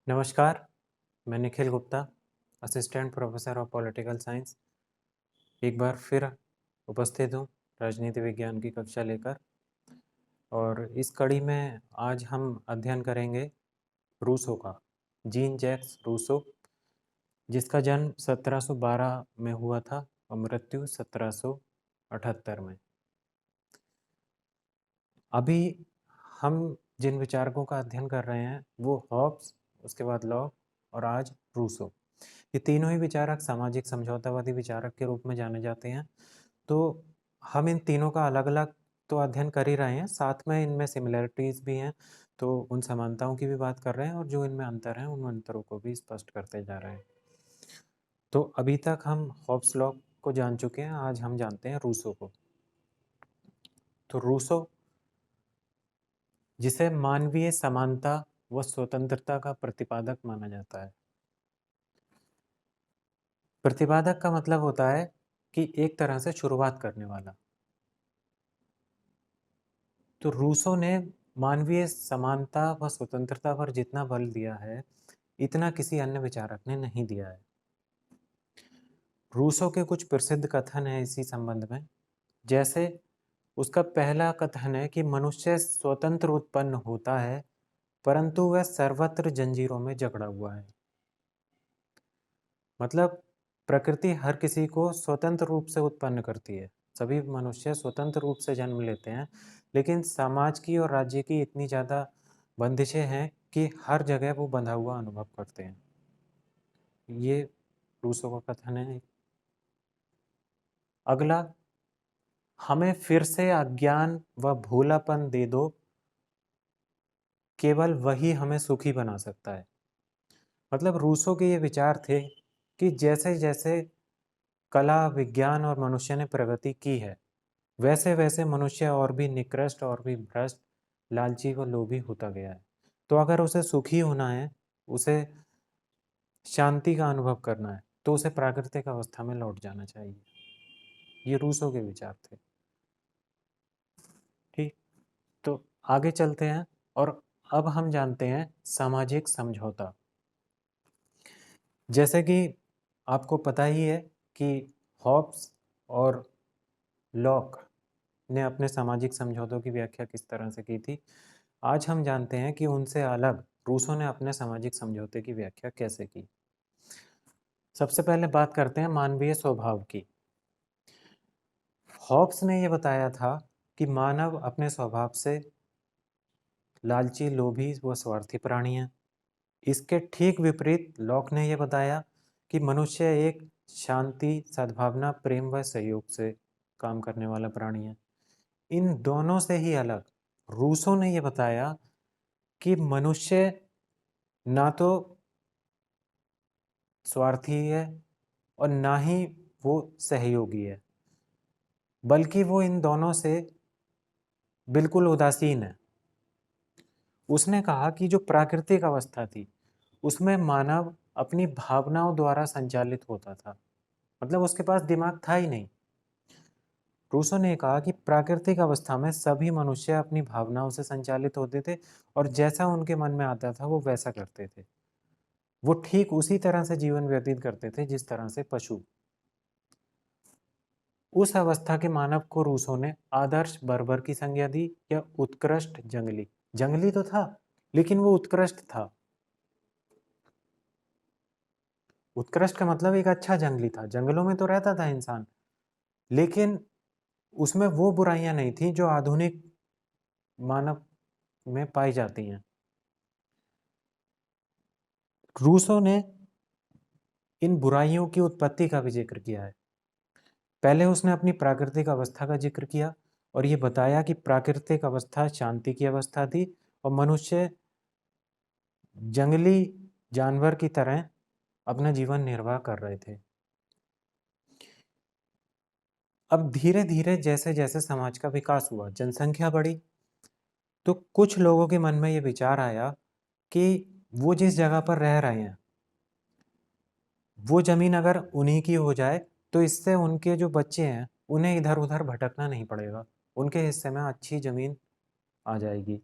नमस्कार, मैं Nikhil Gupta, assistant professor of political science. एक बार फिर उपस्थित हूँ राजनीति विज्ञान की कक्षा लेकर। और इस कड़ी में आज हम अध्ययन करेंगे रूसो का, जीन जैक्स रूसो, जिसका जन्म 1712 में हुआ था और मृत्यु 1778 में। अभी हम जिन विचारकों का अध्ययन कर रहे हैं वो हॉब्स, उसके बाद लॉक और आज रूसो। ये तीनों ही विचारक सामाजिक समझौतावादी विचारक के रूप में जाने जाते हैं। तो हम इन तीनों का अलग अलग तो अध्ययन कर ही रहे हैं, साथ में इनमें सिमिलरिटीज़ भी हैं, तो उन समानताओं की भी बात कर रहे हैं और जो इनमें अंतर हैं उन अंतरों को भी स्पष्ट करते जा रहे हैं। तो अभी तक हम हॉब्स लॉक को जान चुके हैं, आज हम जानते हैं रूसो को। तो रूसो, जिसे मानवीय समानता व स्वतंत्रता का प्रतिपादक माना जाता है। प्रतिपादक का मतलब होता है कि एक तरह से शुरुआत करने वाला। तो रूसो ने मानवीय समानता व स्वतंत्रता पर जितना बल दिया है, इतना किसी अन्य विचारक ने नहीं दिया है। रूसो के कुछ प्रसिद्ध कथन हैं इसी संबंध में। जैसे उसका पहला कथन है कि मनुष्य स्वतंत्र उत्पन्न होता है, परंतु वह सर्वत्र जंजीरों में जकड़ा हुआ है। मतलब प्रकृति हर किसी को स्वतंत्र रूप से उत्पन्न करती है, सभी मनुष्य स्वतंत्र रूप से जन्म लेते हैं, लेकिन समाज की और राज्य की इतनी ज़्यादा बंदिशें हैं कि हर जगह वो बंधा हुआ अनुभव करते हैं। ये रूसो का कथन है। अगला, हमें फिर से अज्ञान व भोलापन दे दो, केवल वही हमें सुखी बना सकता है। मतलब रूसो के ये विचार थे कि जैसे जैसे कला, विज्ञान और मनुष्य ने प्रगति की है, वैसे वैसे मनुष्य और भी निकृष्ट और भी भ्रष्ट, लालची व लोभी होता गया है। तो अगर उसे सुखी होना है, उसे शांति का अनुभव करना है, तो उसे प्राकृतिक अवस्था में लौट जाना चाहिए। ये रूसो के विचार थे। ठीक, तो आगे चलते हैं और अब हम जानते हैं सामाजिक समझौता। जैसे कि आपको पता ही है कि हॉब्स और लॉक ने अपने सामाजिक समझौतों की व्याख्या किस तरह से की थी। आज हम जानते हैं कि उनसे अलग रूसो ने अपने सामाजिक समझौते की व्याख्या कैसे की। सबसे पहले बात करते हैं मानवीय स्वभाव की। हॉब्स ने यह बताया था कि मानव अपने स्वभाव से लालची, लोभी व स्वार्थी प्राणी है। इसके ठीक विपरीत लॉक ने यह बताया कि मनुष्य एक शांति, सद्भावना, प्रेम व सहयोग से काम करने वाला प्राणी है। इन दोनों से ही अलग रूसो ने यह बताया कि मनुष्य ना तो स्वार्थी है और ना ही वो सहयोगी है, बल्कि वो इन दोनों से बिल्कुल उदासीन है। उसने कहा कि जो प्राकृतिक अवस्था थी, उसमें मानव अपनी भावनाओं द्वारा संचालित होता था, मतलब उसके पास दिमाग था ही नहीं। रूसो ने कहा कि प्राकृतिक अवस्था में सभी मनुष्य अपनी भावनाओं से संचालित होते थे और जैसा उनके मन में आता था वो वैसा करते थे। वो ठीक उसी तरह से जीवन व्यतीत करते थे जिस तरह से पशु। उस अवस्था के मानव को रूसो ने आदर्श बर्बर की संज्ञा दी या उत्कृष्ट जंगली। जंगली तो था, लेकिन वो उत्कृष्ट था। उत्कृष्ट का मतलब एक अच्छा जंगली था। जंगलों में तो रहता था इंसान, लेकिन उसमें वो बुराइयां नहीं थी जो आधुनिक मानव में पाई जाती हैं। रूसो ने इन बुराइयों की उत्पत्ति का भी जिक्र किया है। पहले उसने अपनी प्राकृतिक अवस्था का जिक्र किया और ये बताया कि प्राकृतिक अवस्था शांति की अवस्था थी और मनुष्य जंगली जानवर की तरह अपना जीवन निर्वाह कर रहे थे। अब धीरे धीरे जैसे जैसे समाज का विकास हुआ, जनसंख्या बढ़ी, तो कुछ लोगों के मन में ये विचार आया कि वो जिस जगह पर रह रहे हैं, वो जमीन अगर उन्हीं की हो जाए तो इससे उनके जो बच्चे हैं उन्हें इधर उधर भटकना नहीं पड़ेगा, उनके हिस्से में अच्छी जमीन आ जाएगी।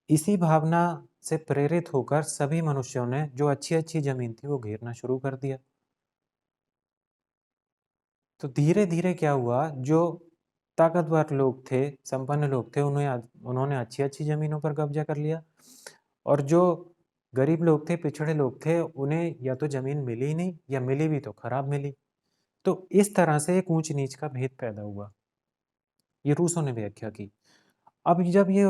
इसी भावना से प्रेरित होकर सभी मनुष्यों ने जो अच्छी अच्छी जमीन थी वो घेरना शुरू कर दिया। तो धीरे धीरे क्या हुआ, जो ताकतवर लोग थे, संपन्न लोग थे, उन्होंने अच्छी अच्छी जमीनों पर कब्जा कर लिया, और जो गरीब लोग थे, पिछड़े लोग थे, उन्हें या तो जमीन मिली ही नहीं, या मिली भी तो खराब मिली। तो इस तरह से एक ऊंच नीच का भेद पैदा हुआ। ये रूसो ने व्याख्या की। अब जब ये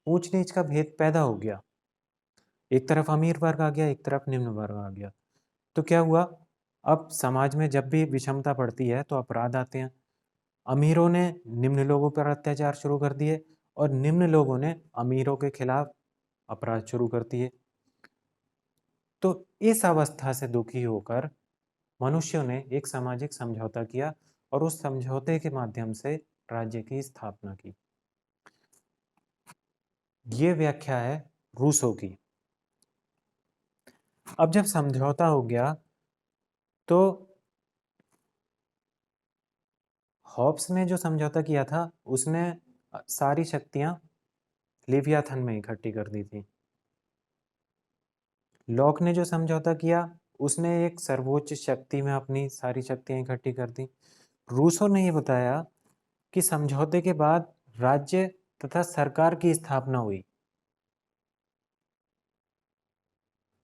ऊंच नीच का भेद पैदा हो गया, एक तरफ अमीर वर्ग आ गया, एक तरफ निम्न वर्ग आ गया, तो क्या हुआ, अब समाज में जब भी विषमता बढ़ती है तो अपराध आते हैं। अमीरों ने निम्न लोगों पर अत्याचार शुरू कर दिए, और निम्न लोगों ने अमीरों के खिलाफ अपराध शुरू कर दिए। तो इस अवस्था से दुखी होकर मनुष्यों ने एक सामाजिक समझौता किया, और उस समझौते के माध्यम से राज्य की स्थापना की। ये व्याख्या है रूसो की। अब जब समझौता हो गया तो हॉब्स ने जो समझौता किया था, उसने सारी शक्तियां लेवियाथन में इकट्ठी कर दी थी। लॉक ने जो समझौता किया, उसने एक सर्वोच्च शक्ति में अपनी सारी शक्तियां इकट्ठी कर दी। रूसो ने ये बताया कि समझौते के बाद राज्य तथा सरकार की स्थापना हुई।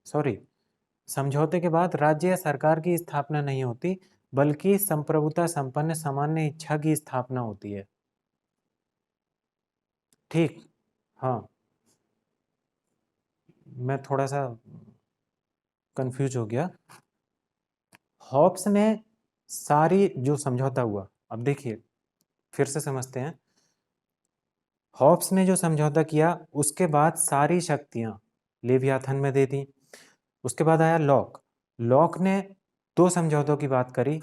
सॉरी, समझौते के बाद राज्य या सरकार की स्थापना नहीं होती, बल्कि संप्रभुता संपन्न सामान्य इच्छा की स्थापना होती है। ठीक, हाँ, मैं थोड़ा सा कंफ्यूज हो गया। हॉब्स ने सारी जो समझौता हुआ, अब देखिए फिर से समझते हैं। हॉब्स ने जो समझौता किया, उसके बाद सारी शक्तियां लेवियाथन में दे दी। उसके बाद आया लॉक। लॉक ने दो समझौतों की बात करी,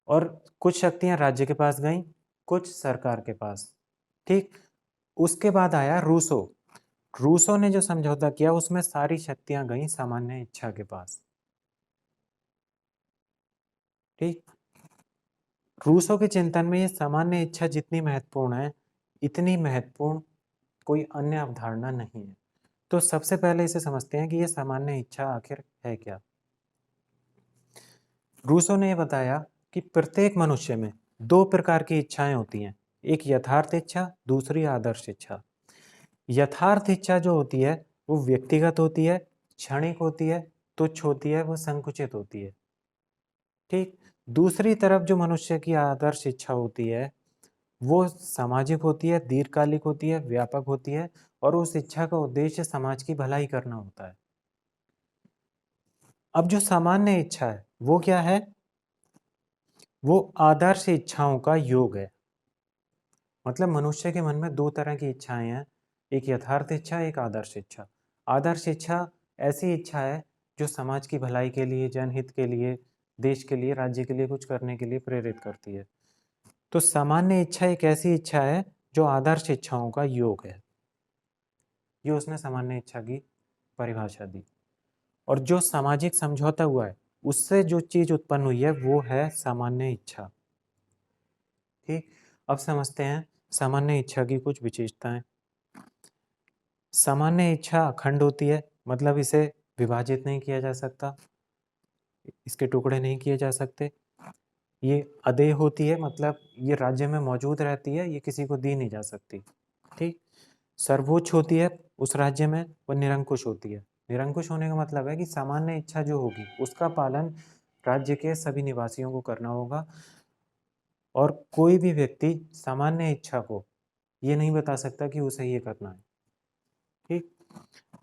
और कुछ शक्तियां राज्य के पास गईं, कुछ सरकार के पास। ठीक, उसके बाद आया रूसो। रूसो ने जो समझौता किया, उसमें सारी शक्तियां गईं सामान्य इच्छा के पास। ठीक, रूसो के चिंतन में ये सामान्य इच्छा जितनी महत्वपूर्ण है, इतनी महत्वपूर्ण कोई अन्य अवधारणा नहीं है। तो सबसे पहले इसे समझते हैं कि ये सामान्य इच्छा आखिर है क्या। रूसो ने बताया कि प्रत्येक मनुष्य में दो प्रकार की इच्छाएं होती हैं, एक यथार्थ इच्छा, दूसरी आदर्श इच्छा। यथार्थ इच्छा जो होती है वो व्यक्तिगत होती है, क्षणिक होती है, तुच्छ होती है, वो संकुचित होती है। ठीक, दूसरी तरफ जो मनुष्य की आदर्श इच्छा होती है, वो सामाजिक होती है, दीर्घकालिक होती है, व्यापक होती है, और उस इच्छा का उद्देश्य समाज की भलाई करना होता है। अब जो सामान्य इच्छा है वो क्या है, वो आदर्श इच्छाओं का योग है। मतलब मनुष्य के मन में दो तरह की इच्छाएं हैं, एक यथार्थ इच्छा, एक आदर्श इच्छा। आदर्श इच्छा ऐसी इच्छा है जो समाज की भलाई के लिए, जनहित के लिए, देश के लिए, राज्य के लिए कुछ करने के लिए प्रेरित करती है। तो सामान्य इच्छा एक ऐसी इच्छा है जो आदर्श इच्छाओं का योग है। ये उसने सामान्य इच्छा की परिभाषा दी। और जो सामाजिक समझौता हुआ है, उससे जो चीज उत्पन्न हुई है वो है सामान्य इच्छा। ठीक, अब समझते हैं सामान्य इच्छा की कुछ विशेषताएं। सामान्य इच्छा अखंड होती है, मतलब इसे विभाजित नहीं किया जा सकता, इसके टुकड़े नहीं किए जा सकते। ये अदेय होती है, मतलब ये राज्य में मौजूद रहती है, ये किसी को दी नहीं जा सकती। ठीक, सर्वोच्च होती है उस राज्य में, वो निरंकुश होती है। निरंकुश होने का मतलब है कि सामान्य इच्छा जो होगी उसका पालन राज्य के सभी निवासियों को करना होगा, और कोई भी व्यक्ति सामान्य इच्छा को ये नहीं बता सकता कि उसे ये करना है। ठीक,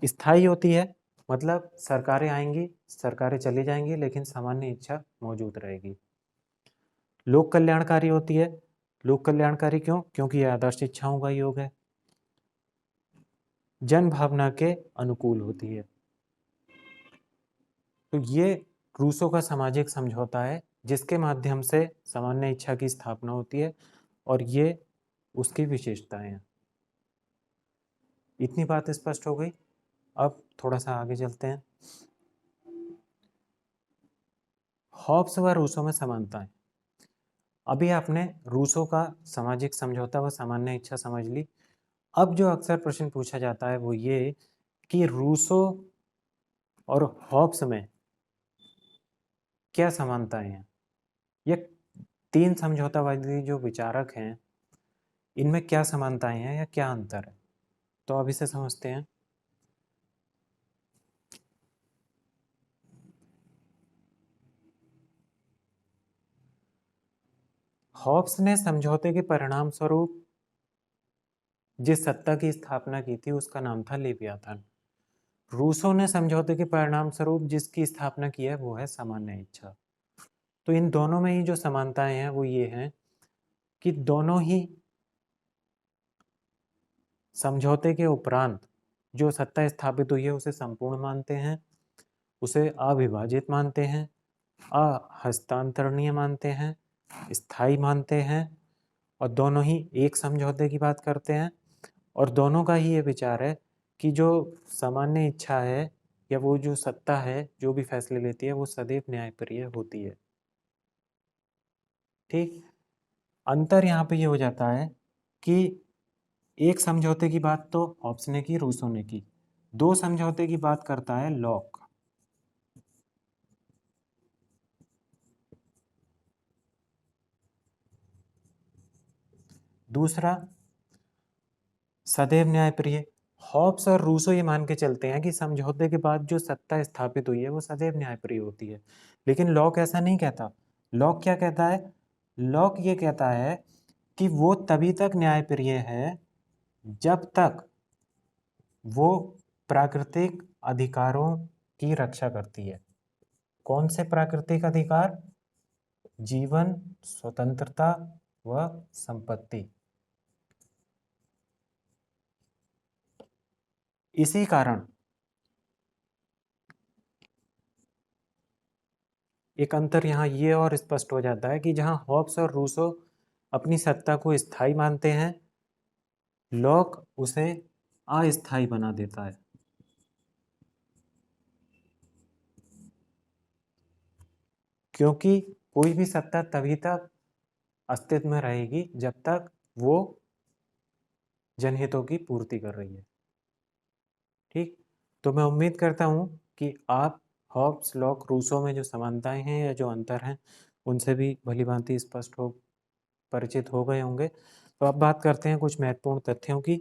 स्थायी होती है, मतलब सरकारें आएंगी, सरकारें चली जाएंगी, लेकिन सामान्य इच्छा मौजूद रहेगी। लोक कल्याणकारी होती है। लोक कल्याणकारी क्यों? क्योंकि यह आदर्श इच्छाओं का योग है। जन भावना के अनुकूल होती है। तो ये रूसो का सामाजिक समझौता है, जिसके माध्यम से सामान्य इच्छा की स्थापना होती है, और ये उसकी विशेषताएं हैं। इतनी बात स्पष्ट हो गई। अब थोड़ा सा आगे चलते हैं। हॉब्स व रूसो में समानताएं। अभी आपने रूसो का सामाजिक समझौता व सामान्य इच्छा समझ ली। अब जो अक्सर प्रश्न पूछा जाता है वो ये कि रूसो और हॉब्स में क्या समानताएं हैं। ये तीन समझौतावादी जो विचारक हैं, इनमें क्या समानताएं हैं या क्या अंतर है, तो अब इसे समझते हैं। हॉब्स ने समझौते के परिणाम स्वरूप जिस सत्ता की स्थापना की थी उसका नाम था लेवियाथन। रूसो ने समझौते के परिणाम स्वरूप जिसकी स्थापना की है वो है सामान्य इच्छा। तो इन दोनों में ही जो समानताएं हैं वो ये हैं कि दोनों ही समझौते के उपरांत जो सत्ता स्थापित हुई है उसे संपूर्ण मानते हैं, उसे अविभाजित मानते हैं, अहस्तांतरणीय मानते हैं, स्थायी मानते हैं, और दोनों ही एक समझौते की बात करते हैं। और दोनों का ही ये विचार है कि जो सामान्य इच्छा है या वो जो सत्ता है जो भी फैसले लेती है वो सदैव न्यायप्रिय होती है। ठीक। अंतर यहाँ पे ये हो जाता है कि एक समझौते की बात तो हॉब्स ने की, रूसो ने की, दो समझौते की बात करता है लॉक। दूसरा सदैव न्यायप्रिय। हॉब्स और रूसो ये मान के चलते हैं कि समझौते के बाद जो सत्ता स्थापित हुई है वो सदैव न्यायप्रिय होती है, लेकिन लॉक ऐसा नहीं कहता। लॉक क्या कहता है? लॉक ये कहता है कि वो तभी तक न्यायप्रिय है जब तक वो प्राकृतिक अधिकारों की रक्षा करती है। कौन से प्राकृतिक अधिकार? जीवन, स्वतंत्रता व संपत्ति। इसी कारण एक अंतर यहाँ ये और स्पष्ट हो जाता है कि जहाँ हॉब्स और रूसो अपनी सत्ता को स्थायी मानते हैं, लॉक उसे अस्थायी बना देता है। क्योंकि कोई भी सत्ता तभी तक अस्तित्व में रहेगी जब तक वो जनहितों की पूर्ति कर रही है। ठीक। तो मैं उम्मीद करता हूँ कि आप हॉब्स, लॉक, रूसो में जो समानताएं हैं या जो अंतर हैं उनसे भी भली भांति स्पष्ट हो परिचित हो गए होंगे। तो अब बात करते हैं कुछ महत्वपूर्ण तथ्यों की।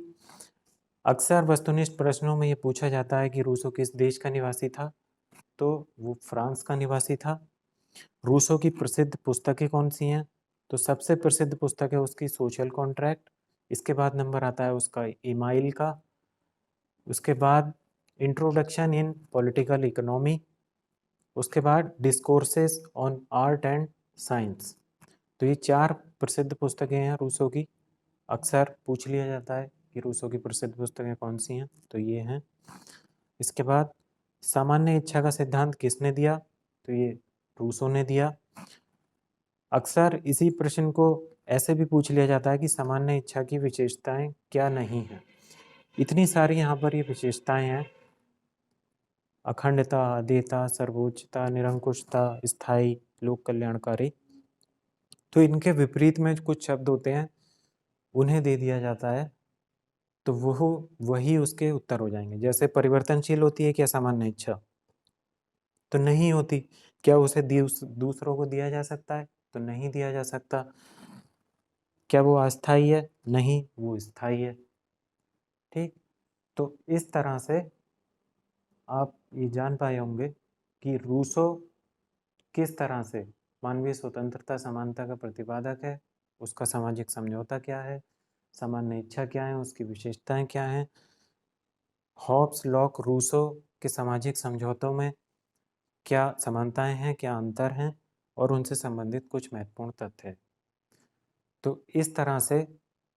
अक्सर वस्तुनिष्ठ प्रश्नों में ये पूछा जाता है कि रूसो किस देश का निवासी था, तो वो फ्रांस का निवासी था। रूसो की प्रसिद्ध पुस्तकें कौन सी हैं, तो सबसे प्रसिद्ध पुस्तक है उसकी सोशल कॉन्ट्रैक्ट। इसके बाद नंबर आता है उसका ईमाइल का। उसके बाद इंट्रोडक्शन इन पॉलिटिकल इकोनॉमी। उसके बाद discourses on art and science. तो ये चार प्रसिद्ध पुस्तकें हैं रूसो की। अक्सर पूछ लिया जाता है कि रूसो की प्रसिद्ध पुस्तकें कौन सी हैं, तो ये हैं। इसके बाद सामान्य इच्छा का सिद्धांत किसने दिया, तो ये रूसो ने दिया। अक्सर इसी प्रश्न को ऐसे भी पूछ लिया जाता है कि सामान्य इच्छा की विशेषताएं क्या नहीं है। इतनी सारी यहाँ पर ये विशेषताएं हैं: अखंडता, अद्वितीयता, सर्वोच्चता, निरंकुशता, स्थायी, लोक कल्याणकारी। तो इनके विपरीत में कुछ शब्द होते हैं, उन्हें दे दिया जाता है, तो वो वही उसके उत्तर हो जाएंगे। जैसे परिवर्तनशील होती है क्या सामान्य इच्छा? तो नहीं होती। क्या उसे दूसरों को दिया जा सकता है? तो नहीं दिया जा सकता। क्या वो अस्थायी है? नहीं, वो स्थायी है। ठीक। तो इस तरह से आप ये जान पाए होंगे कि रूसो किस तरह से मानवीय स्वतंत्रता समानता का प्रतिपादक है, उसका सामाजिक समझौता क्या है, सामान्य इच्छा क्या है, उसकी विशेषताएं क्या हैं, हॉब्स, लॉक, रूसो के सामाजिक समझौतों में क्या समानताएं हैं, क्या अंतर हैं, और उनसे संबंधित कुछ महत्वपूर्ण तथ्य हैं। तो इस तरह से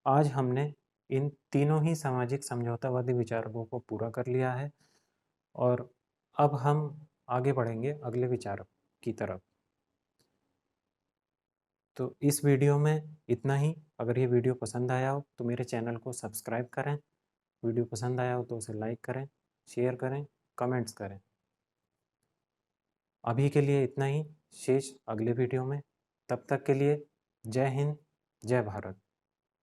आज हमने इन तीनों ही सामाजिक समझौतावादी विचारकों को पूरा कर लिया है, और अब हम आगे बढ़ेंगे अगले विचारक की तरफ। तो इस वीडियो में इतना ही। अगर ये वीडियो पसंद आया हो तो मेरे चैनल को सब्सक्राइब करें, वीडियो पसंद आया हो तो उसे लाइक करें, शेयर करें, कमेंट्स करें। अभी के लिए इतना ही, शेष अगले वीडियो में। तब तक के लिए जय हिंद, जय भारत।